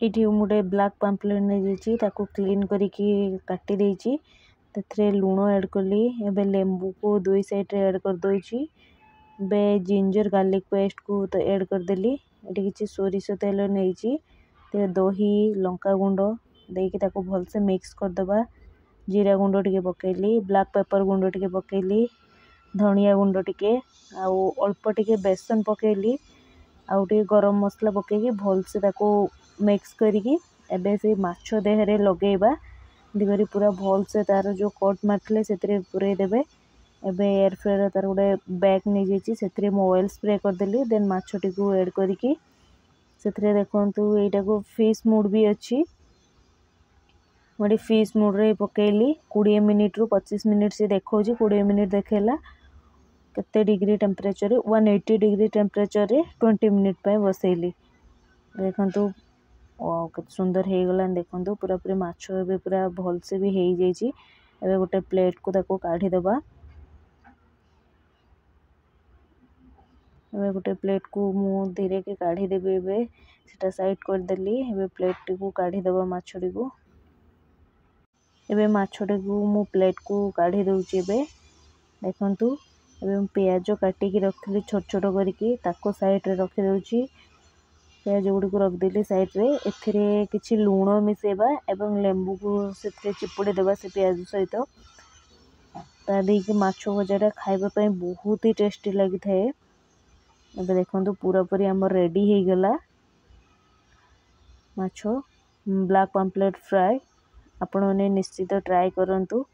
ये गोटे black pamphlet नहीं ताको क्लीन करके काटी देछि तेथरे लूण ऐड कली एबे लेंबू को दुई साइड रे ऐड कर दोछि बे जिंजर गार्लिक पेस्ट को तो ऐड कर देली एटी किछि सोरिष तेल नेछि ते दही लंका गुंड देकी ताको भल से मिक्स कर दबा जीरा गुंड टिके पकेली ब्लैक पेपर गुंड टिके पकेली धनिया गुंड टिके आउ अल्प टिके बेसन पकेली आउ टिके गरम मसला पकेकी भल से ताको मिक्स करिकी एबे से माछो देहरे लगेबा दिगरी पूरा भल से तार जो कट मारथिले सेतरे पुरे देबे एबे एयर फ्रायर तार गोटे बैग नहीं जाइए से ऑयल स्प्रे करदेली देन माछटी को ऐड करिकी से देखु यहीटा को फिश मूड भी अच्छी गोटे फिश मूड रे पकेली 20 मिनिट रु 25 मिनिट से देखो 20 मिनिट देखेला केते डिग्री टेम्परेचर 180 डिग्री टेम्परेचर रे 20 मिनिट पे बसैली देखंतु कत सुंदर हो गला देखंतु पूरा पूरी माछो एबे पूरा भल से भी हो जाइए एबे गोटे प्लेट को ताको काढ़ी दबा एबे गोटे प्लेट को मु धीरे के काढ़ी देबे एबे सेटा साइड कर देली एबे प्लेट को काढ़ी दबा माछड़ी को एबे माछड़ी को मु प्लेट को काढ़ी दउची एबे देखंतु एबे प्याज काटी की रखली छोट छोट करके ताको साइड रे रखी दउची प्याज गुड़ी को रख देली साइड रे एथिरे किछि लूण मिसेबा एवं लेंबू को सेथिरे चिपुड़ी देबा से प्याज सहित ता देकी माछो भजाटा खाइबा पई बहुत ही टेस्टी लगी थाए एबे देखंतु पूरा पूरी हमर रेडी हो गला माछो ब्लैक पाम्पलेट फ्राई आपण ने निश्चित ट्राई करंतु।